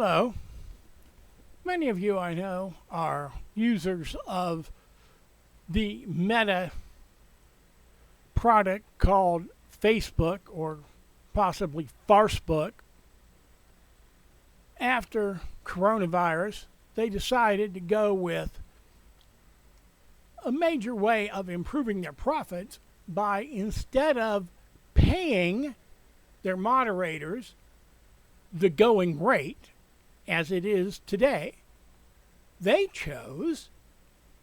Hello. Many of you I know are users of the Meta product called Facebook or possibly Farcebook. After coronavirus, they decided to go with a major way of improving their profits by instead of paying their moderators the going rate as it is today, they chose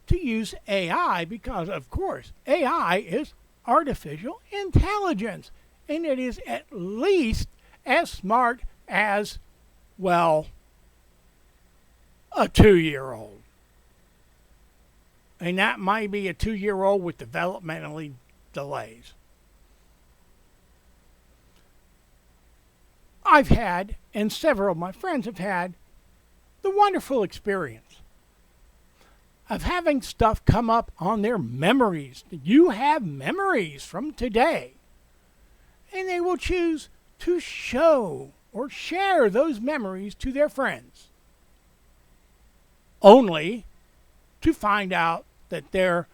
to use AI because, of course, AI is artificial intelligence and it is at least as smart as, well, a 2-year-old. And that might be a 2-year-old with developmentally delays. I've had, and several of my friends have had, the wonderful experience of having stuff come up on their memories. You have memories from today. And they will choose to show or share those memories to their friends, only to find out that their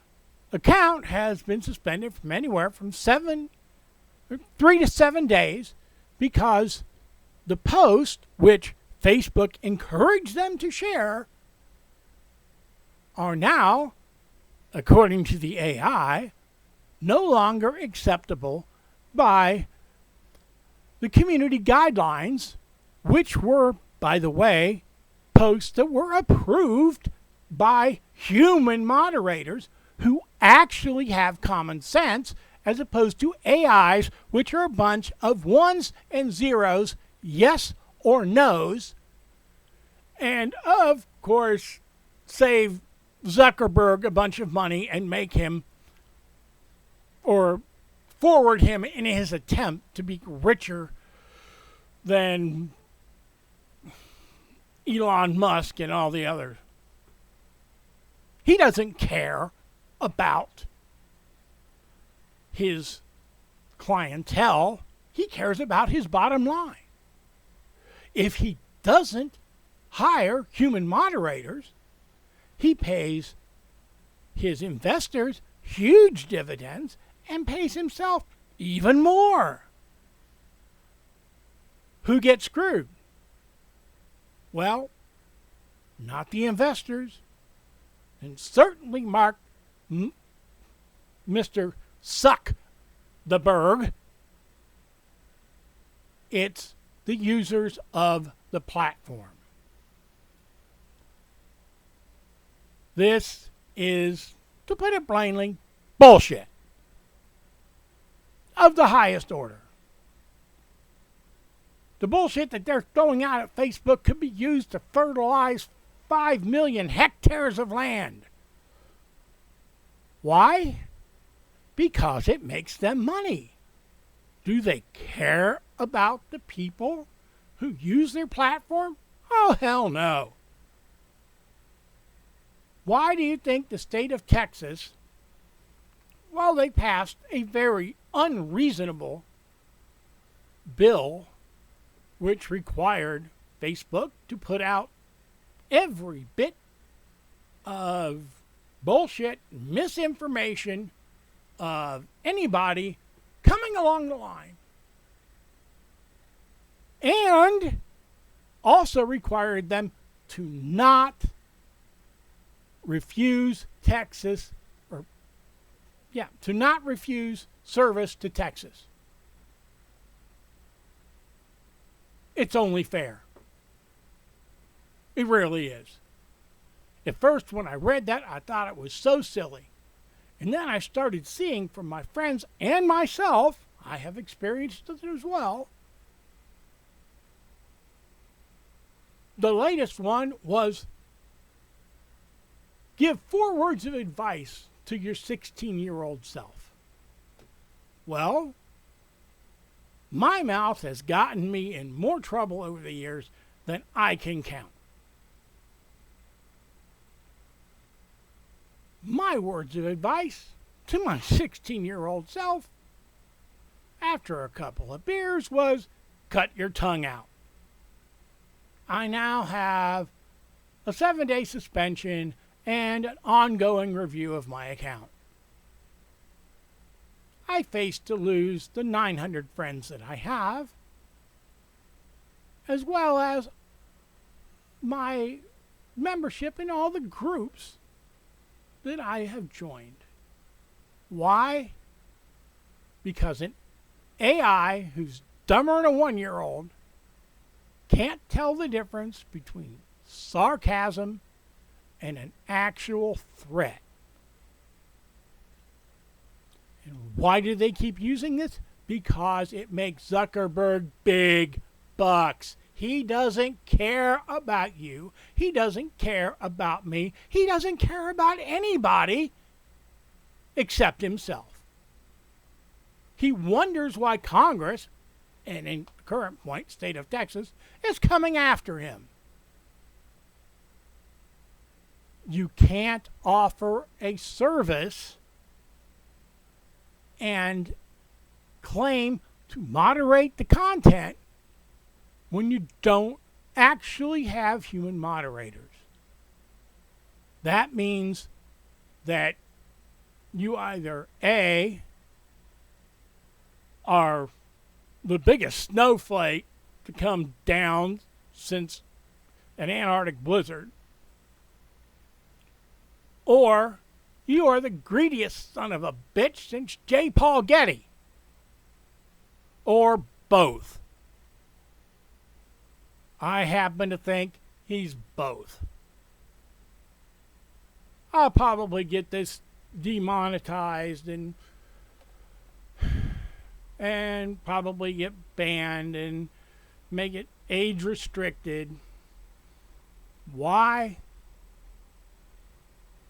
account has been suspended from anywhere from 3 to 7 days because the post, which Facebook encouraged them to share, are now, according to the AI, no longer acceptable by the community guidelines, which were, by the way, posts that were approved by human moderators who actually have common sense, as opposed to AIs, which are a bunch of ones and zeros, yes or no's, and of course save Zuckerberg a bunch of money and make him or forward him in his attempt to be richer than Elon Musk and all the others. He doesn't care about his clientele. He cares about his bottom line. If he doesn't hire human moderators, he pays his investors huge dividends and pays himself even more. Who gets screwed? Well, not the investors, and certainly Mr. Suck the Berg. It's the users of the platform. This is, to put it plainly, bullshit of the highest order. The bullshit that they're throwing out at Facebook could be used to fertilize 5 million hectares of land. Why? Because it makes them money. Do they care about the people who use their platform? Oh, hell no. Why do you think the state of Texas, well, they passed a very unreasonable bill which required Facebook to put out every bit of bullshit, misinformation of anybody coming along the line, and also required them to not refuse to not refuse service to Texas. It's only fair. It really is. At first, when I read that, I thought it was so silly. And then I started seeing from my friends and myself, I have experienced it as well. The latest one was give 4 words of advice to your 16-year-old self. Well, my mouth has gotten me in more trouble over the years than I can count. My words of advice to my 16-year-old self after a couple of beers was cut your tongue out. I now have a 7-day suspension and an ongoing review of my account. I face to lose the 900 friends that I have, as well as my membership in all the groups that I have joined. Why? Because an AI who's dumber than a 1-year-old can't tell the difference between sarcasm and an actual threat. And why do they keep using this? Because it makes Zuckerberg big bucks. He doesn't care about you. He doesn't care about me. He doesn't care about anybody except himself. He wonders why Congress, and in the current point, state of Texas, is coming after him. You can't offer a service and claim to moderate the content when you don't actually have human moderators. That means that you either A, are the biggest snowflake to come down since an Antarctic blizzard, or you are the greediest son of a bitch since J. Paul Getty, or both. I happen to think he's both. I'll probably get this demonetized and probably get banned and make it age restricted. Why?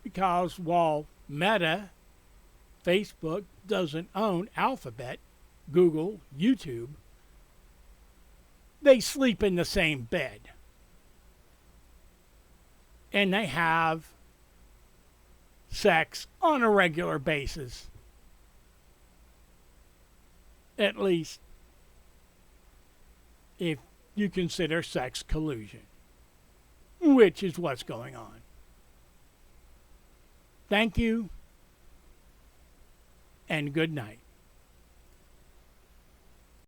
Because while Meta, Facebook, doesn't own Alphabet, Google, YouTube, they sleep in the same bed. And they have sex on a regular basis. At least if you consider sex collusion, which is what's going on. Thank you, and good night.